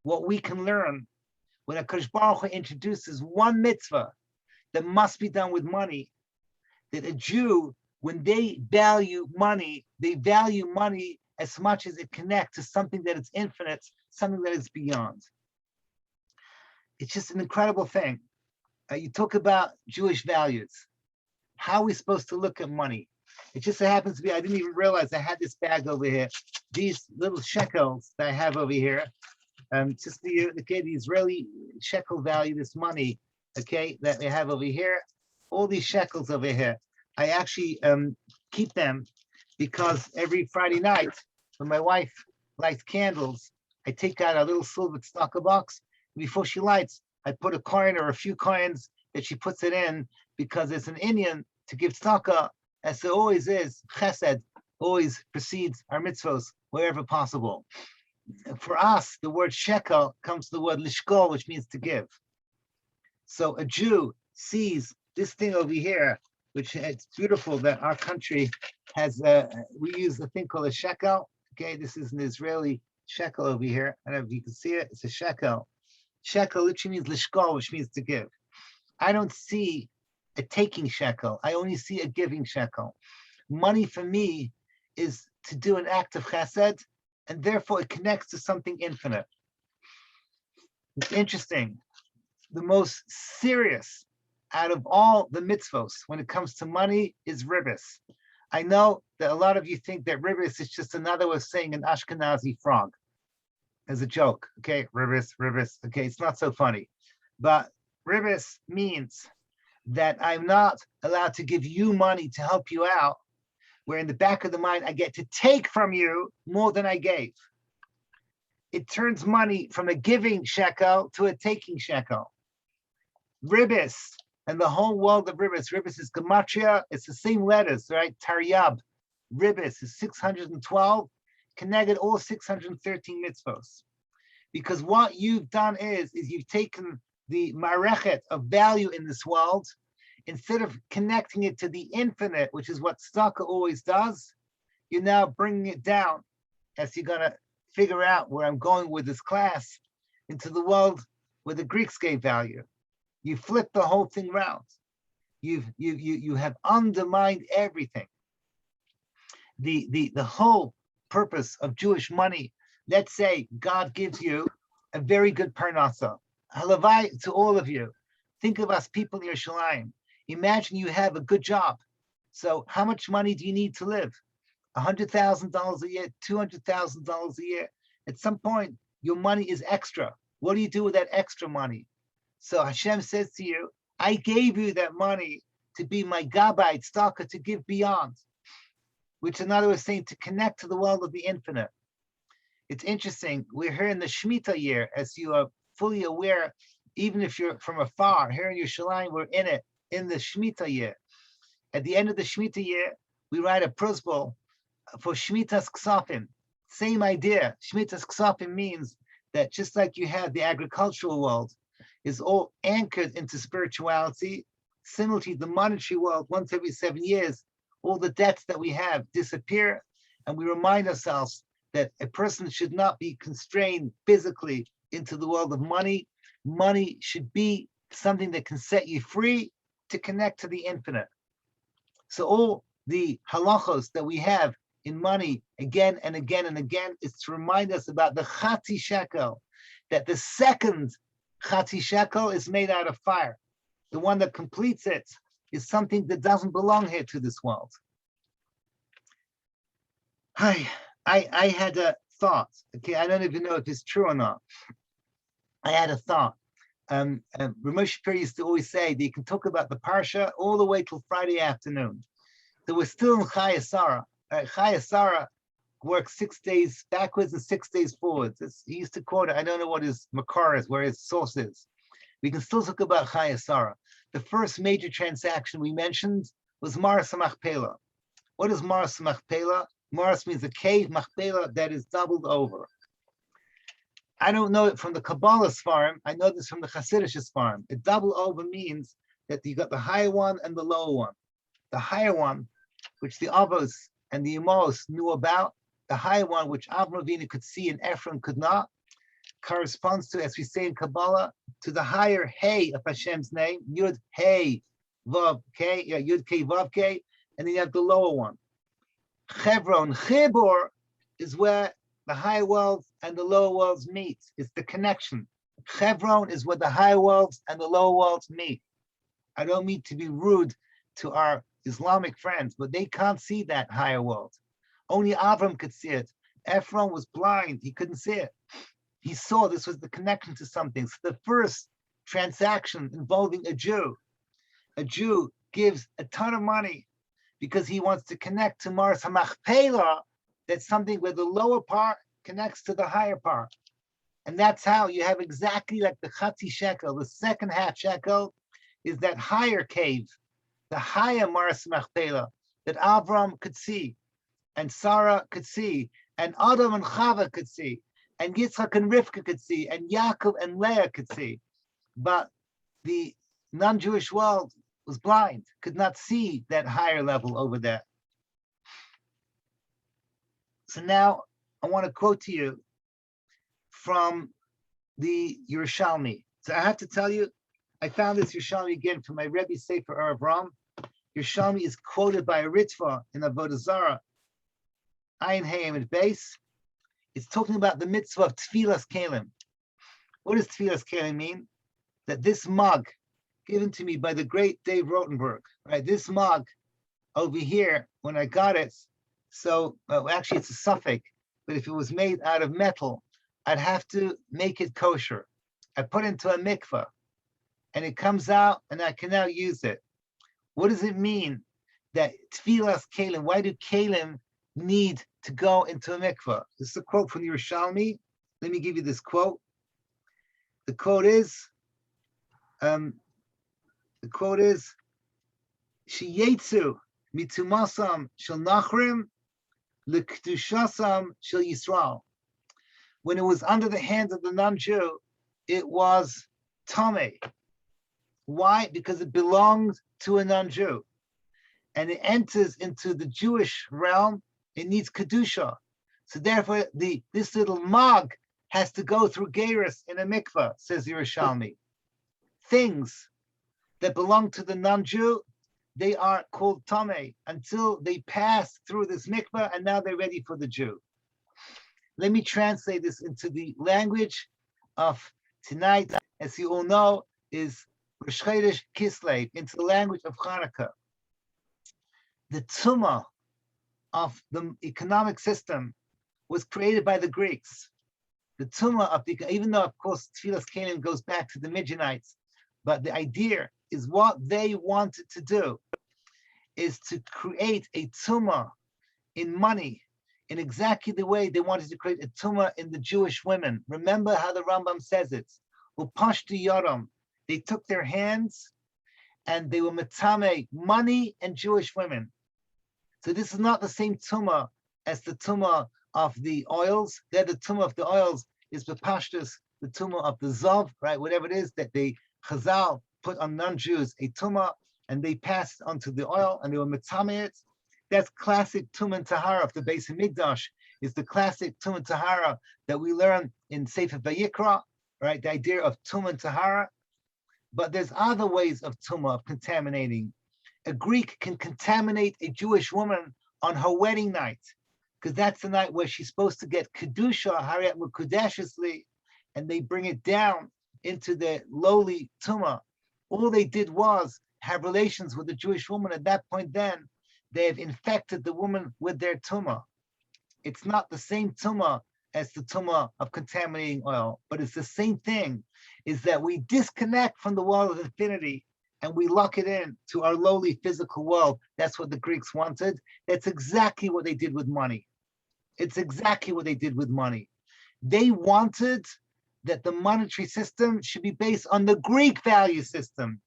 what we can learn when HaKadosh Baruch Hu introduces one mitzvah that must be done with money. That a Jew, when they value money as much as it connects to something that is infinite, something that is beyond. It's just an incredible thing. You talk about Jewish values. How are we supposed to look at money? It just so happens to be, I didn't even realize I had this bag over here. These little shekels that I have over here, just the Israeli shekel value, this money, that they have over here, all these shekels over here. I actually keep them because every Friday night when my wife lights candles, I take out a little silver tzedakah box. Before she lights, I put a coin or a few coins that she puts it in, because it's an Indian to give tzedakah, as it always is. Chesed always precedes our mitzvos wherever possible. For us, the word shekel comes from the word lishkol, which means to give. So a Jew sees this thing over here, which it's beautiful that our country has, we use a thing called a shekel. This is an Israeli shekel over here. I don't know if you can see it, it's a shekel. Shekel literally means lishkol, which means to give. I don't see a taking shekel, I only see a giving shekel. Money for me is to do an act of chesed, and therefore it connects to something infinite. It's interesting. The most serious out of all the mitzvos when it comes to money is ribbis. I know that a lot of you think that ribbis is just another way of saying an Ashkenazi frog, as a joke. Ribbis. It's not so funny. But ribbis means that I'm not allowed to give you money to help you out, where in the back of the mind, I get to take from you more than I gave. It turns money from a giving shekel to a taking shekel. Ribbis and the whole world of ribbis is gematria, it's the same letters, right? Taryab. Ribbis is 612, connected all 613 mitzvos. Because what you've done is you've taken the marechet of value in this world, instead of connecting it to the infinite, which is what tzedakah always does, you're now bringing it down, as you're going to figure out where I'm going with this class, into the world where the Greeks gave value. You flip the whole thing around. You have undermined everything. The whole purpose of Jewish money, let's say God gives you a very good parnasa. Halavai to all of you. Think of us people in Yerushalayim. Imagine you have a good job. So how much money do you need to live? $100,000 a year, $200,000 a year. At some point, your money is extra. What do you do with that extra money? So Hashem says to you, I gave you that money to be my gabbai, tzedakah, to give beyond, which another was saying to connect to the world of the infinite. It's interesting. We're here in the Shemitah year, as you are fully aware, even if you're from afar, here in Yerushalayim, we're in it, in the Shemitah year. At the end of the Shemitah year, we write a prosbol for Shmitas Ksafim. Same idea. Shmitas Ksafim means that just like you have the agricultural world is all anchored into spirituality, Similarly, the monetary world, once every 7 years, all the debts that we have disappear, and we remind ourselves that a person should not be constrained physically into the world of money. Money should be something that can set you free to connect to the infinite. So all the halachos that we have in money again and again and again is to remind us about the chati shekel, that the second chati shekel is made out of fire. The one that completes it is something that doesn't belong here to this world. I had a thought. Okay, I don't even know if it's true or not. I had a thought. Ramesh Shapir used to always say that you can talk about the parsha all the way till Friday afternoon. There was still in Chaya Sarah. Chaya Sarah works 6 days backwards and 6 days forwards. He used to quote it. I don't know what his makar is, where his source is. We can still talk about Chaya Sarah. The first major transaction we mentioned was Maras Machpelah. What is Maras Machpelah? Maras means a cave, Machpelah that is doubled over. I don't know it from the Kabbalah farm. I know this from the Hasidic farm. A double over means that you got the higher one and the lower one. The higher one, which the Avos and the Imos knew about, the higher one, which Avram Avinu could see and Ephraim could not, corresponds to, as we say in Kabbalah, to the higher Hey of Hashem's name, Yud Hey Vav K, Yud K Vav K, and then you have the lower one. Chevron, Chibor is where the higher worlds and the lower worlds meet. It's the connection. Chevron is where the higher worlds and the lower worlds meet. I don't mean to be rude to our Islamic friends, but they can't see that higher world. Only Avram could see it. Ephraim was blind. He couldn't see it. He saw this was the connection to something. So the first transaction involving a Jew gives a ton of money because he wants to connect to Maras HaMachpelah. That's something where the lower part connects to the higher part. And that's how you have exactly like the Chati Shekel, the second half shekel is that higher cave, the higher Maras Machpelah that Avram could see, and Sarah could see, and Adam and Chava could see, and Yitzchak and Rivka could see, and Yaakov and Leah could see. But the non-Jewish world was blind, could not see that higher level over there. So now I want to quote to you from the Yerushalmi. So I have to tell you, I found this Yerushalmi again from my Rebbe Sefer Avram. Yerushalmi is quoted by a Ritva in Avodah Zarah, Ayin Hayim at base. It's talking about the mitzvah of Tfilas Kelim. What does Tfilas Kelim mean? That this mug given to me by the great Dave Rotenberg, right? This mug over here, when I got it, so actually it's a suffix, but if it was made out of metal, I'd have to make it kosher. I put it into a mikvah, and it comes out, and I can now use it. What does it mean that Tfilas Kelim? Why do Kelim need to go into a mikvah? This is a quote from Yerushalmi. Let me give you this quote. The quote is, Sheyetzu mitumasam shel nachrim l'kedushasam shel Yisrael. When it was under the hands of the non-Jew, it was tameh. Why? Because it belonged to a non-Jew, and it enters into the Jewish realm. It needs kedusha, so therefore this little mug has to go through gerus in a mikvah, says Yerushalmi. Things that belong to the non-Jew, they are called tameh until they pass through this mikvah, and now they're ready for the Jew. Let me translate this into the language of tonight, as you all know, is Rosh Chodesh Kislev, into the language of Chanukah. The tumah of the economic system was created by the Greeks. The tumah of the, even though of course Tfilas Kelim goes back to the Midianites, but the idea is what they wanted to do is to create a tumah in money in exactly the way they wanted to create a tumah in the Jewish women. Remember how the Rambam says it. Upashtu Yoram. They took their hands and they were metame, money and Jewish women. So this is not the same tumah as the tumah of the oils. There, the tumah of the oils is bepashtus, the tumah of the zov, right? Whatever it is that they Chazal put on non-Jews, a tumah. and they passed onto the oil, and they were metame it. That's classic Tum and Tahara of the Beis Hamikdash. Is the classic Tum and Tahara that we learn in Sefer Vayikra, right? The idea of Tum and Tahara. But there's other ways of Tumah, of contaminating. A Greek can contaminate a Jewish woman on her wedding night, because that's the night where she's supposed to get Kedusha, Hariyat Mukudeshesli, and they bring it down into the lowly Tumah. All they did was have relations with the Jewish woman. At that point, then they have infected the woman with their Tumah. It's not the same Tumah as the Tumah of contaminating oil, but it's the same thing, is that we disconnect from the world of infinity and we lock it in to our lowly physical world. That's what the Greeks wanted. That's exactly what they did with money. It's exactly what they did with money. They wanted that the monetary system should be based on the Greek value system,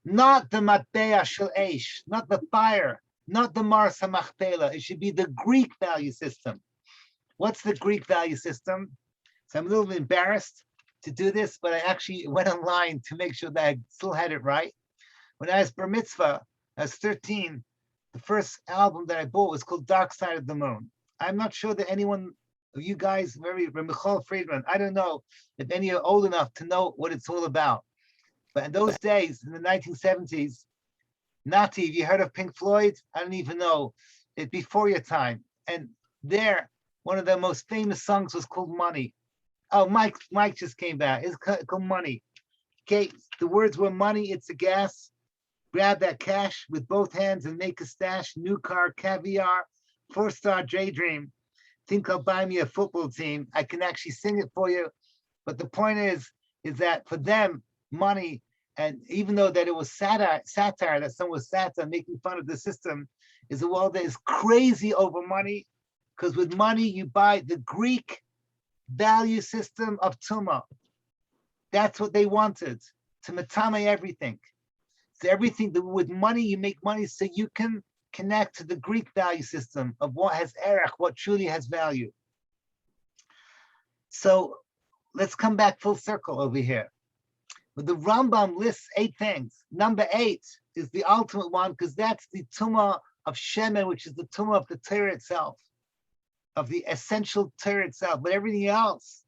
not the matbea shel eish, not the fire, not the mars hamachpelah. It should be the Greek value system. What's the Greek value system? So I'm a little bit embarrassed to do this, but I actually went online to make sure that I still had it right. When I was bar mitzvah, I was 13, the first album that I bought was called Dark Side of the Moon. I'm not sure that anyone of you guys, Michal Friedman, I don't know if any are old enough to know what it's all about. But in those days, in the 1970s, Nati, have you heard of Pink Floyd? I don't even know. It's before your time. And there, one of their most famous songs was called Money. Oh, Mike just came back. It's called Money. Okay, the words were money, it's a gas. Grab that cash with both hands and make a stash. New car, caviar, 4-star daydream. Think I'll buy me a football team. I can actually sing it for you. But the point is that for them, money, and even though that it was satire, that some was satire, making fun of the system, is a world that is crazy over money, because with money, you buy the Greek value system of Tumah. That's what they wanted, to matame everything. So everything, with money, you make money so you can connect to the Greek value system of what has erech, what truly has value. So let's come back full circle over here. But the Rambam lists 8 things. Number 8 is the ultimate one, because that's the Tumah of Shemen, which is the Tumah of the Torah itself, of the essential Torah itself. But everything else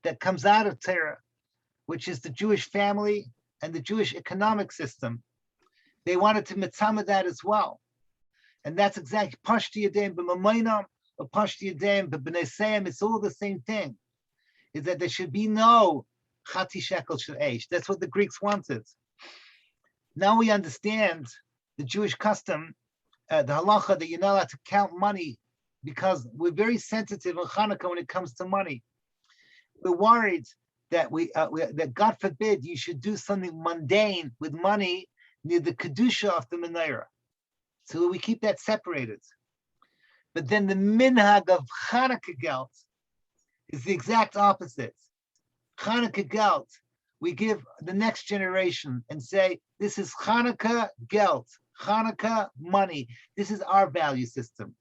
that comes out of Torah, which is the Jewish family and the Jewish economic system, they wanted to mitzama that as well. And that's exactly Pashti Yadayim b'mamoinam or Pashti Yadayim b'bnei Seim. It's all the same thing, is that there should be no chati shekel shel eish. That's what the Greeks wanted. Now we understand the Jewish custom, the halacha, that you're not allowed to count money, because we're very sensitive in Hanukkah when it comes to money. We're worried that that God forbid you should do something mundane with money near the kedusha of the menorah. So we keep that separated. But then the minhag of Chanukah Gelt is the exact opposite. Chanukah Gelt, we give the next generation and say, this is Chanukah Gelt, Chanukah money. This is our value system,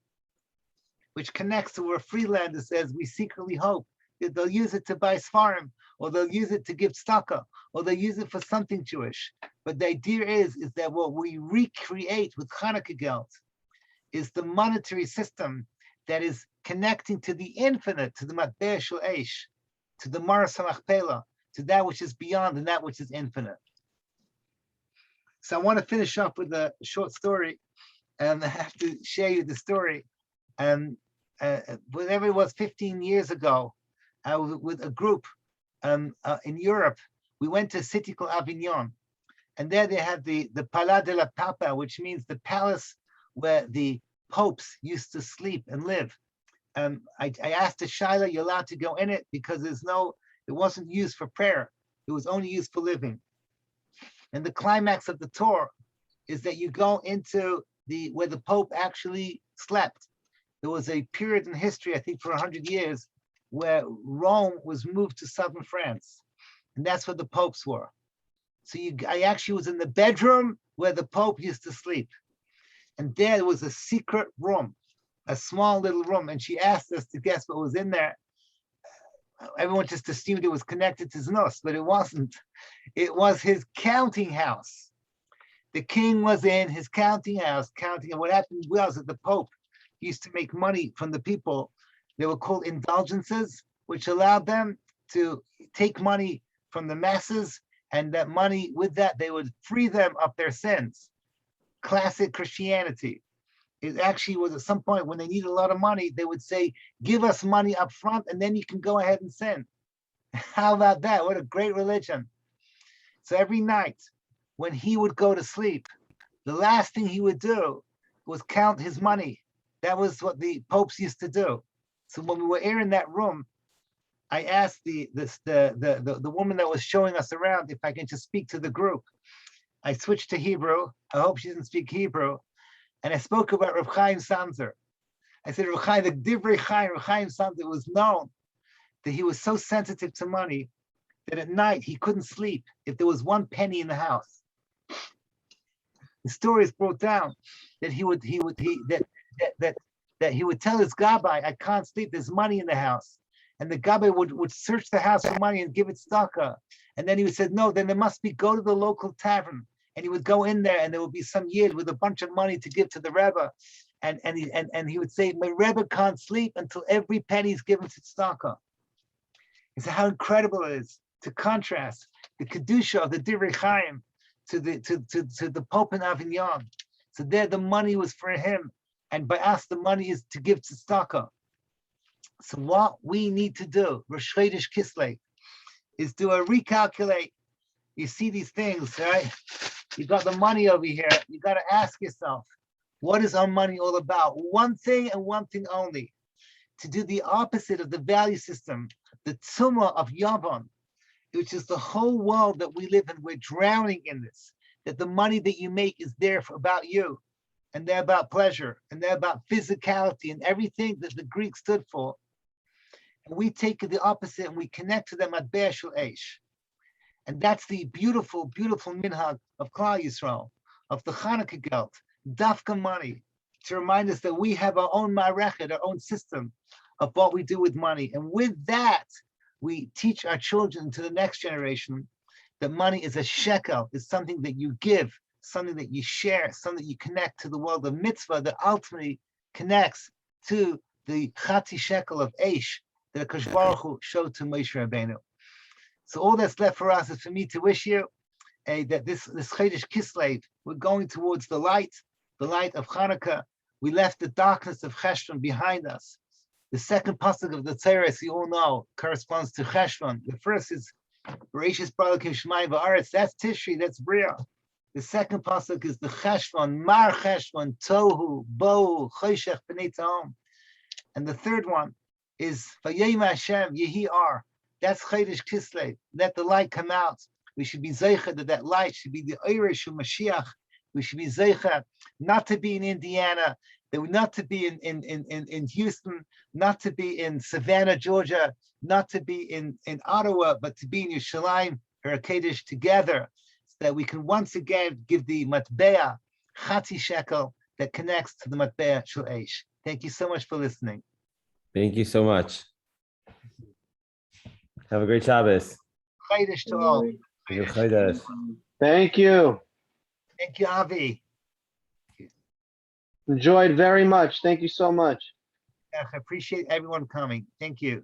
which connects to where Freelander says we secretly hope that they'll use it to buy Sfarim, or they'll use it to give tzedakah, or they'll use it for something Jewish. But the idea is that what we recreate with Chanukah Gelt is the monetary system that is connecting to the infinite, to the matbea shel eish, to the maras hamachpelah, to that which is beyond and that which is infinite. So I want to finish up with a short story, and I have to share you the story. Whatever it was 15 years ago, I was with a group in Europe. We went to a city called Avignon, and there they had the Palais de la Papa, which means the palace where the popes used to sleep and live. I asked the Shaila, you're allowed to go in it, because it wasn't used for prayer. It was only used for living. And the climax of the tour is that you go into where the Pope actually slept. There was a period in history, I think for 100 years, where Rome was moved to southern France. And that's where the popes were. So I actually was in the bedroom where the Pope used to sleep. And there was a secret room, a small little room. And she asked us to guess what was in there. Everyone just assumed it was connected to Znos, but it wasn't. It was his counting house. The king was in his counting house, counting, and what happened was that the Pope used to make money from the people. They were called indulgences, which allowed them to take money from the masses, and that money, with that, they would free them of their sins. Classic Christianity. It actually was at some point when they needed a lot of money, they would say, give us money up front, and then you can go ahead and sin. How about that? What a great religion. So every night when he would go to sleep, the last thing he would do was count his money. That was what the popes used to do. So when we were here in that room, I asked the woman that was showing us around if I can just speak to the group. I switched to Hebrew. I hope she doesn't speak Hebrew. And I spoke about Reb Chaim Sanzer. I said, Reb Chaim, the Divrei Chaim, Reb Chaim Sanzer, was known that he was so sensitive to money that at night he couldn't sleep if there was 1 penny in the house. The story is brought down that he would tell his gabbai, I can't sleep, there's money in the house. And the gabbai would search the house for money and give it tzedakah. And then he would say, no, then there must be, go to the local tavern. And he would go in there and there would be some yid with a bunch of money to give to the Rebbe. And he would say, my Rebbe can't sleep until every penny is given to tzedakah. He said, how incredible it is to contrast the Kedusha of the Divrei Chaim to the Pope in Avignon. So there the money was for him. And by us, the money is to give to tzedakah. So what we need to do, Rosh Chodesh Kislev, is do a recalculate. You see these things, right? You got the money over here. You got to ask yourself, what is our money all about? One thing and one thing only, to do the opposite of the value system, the tumah of Yavon, which is the whole world that we live in. We're drowning in this, that the money that you make is there for about you, and they're about pleasure, and they're about physicality and everything that the Greeks stood for. And we take the opposite and we connect to them at Be'er Shel Eish. And that's the beautiful, beautiful minhag of Klal Yisrael, of the CHANUKAH GELT, dafka money, to remind us that we have our own ma'arechet, our own system of what we do with money. And with that, we teach our children to the next generation that money is a shekel, is something that you give, something that you share, something that you connect to the world of mitzvah that ultimately connects to the chati shekel of Eish that HaKadosh Baruch Hu showed to Moshe Rabbeinu. So all that's left for us is for me to wish you that this Chodesh Kislev, we're going towards the light of Hanukkah. We left the darkness of Cheshvan behind us. The second pasuk of the Torah, as you all know, corresponds to Cheshvan. The first is Bereshis Bara Elokim Shemayim Va'aretz. That's Tishri, that's Bria. The second pasuk is the Cheshvan, Mar Cheshvan, Tohu, Bohu, Choshech B'nei Tahom. And the third one is Vayom Hashem Yehi Ar. That's Chodesh Kislev. Let the light come out. We should be zeicha that light should be the Eirish of Mashiach. We should be zeicha not to be in Indiana, not to be in Houston, not to be in Savannah, Georgia, not to be in Ottawa, but to be in Yerushalayim, Harakedesh together, so that we can once again give the matbea, chati shekel, that connects to the matbea shel Eish. Thank you so much for listening. Thank you so much. Have a great Shabbos. Chodesh to all. Good Chodesh. Thank you. Thank you, Avi. Enjoyed very much. Thank you so much. I appreciate everyone coming. Thank you.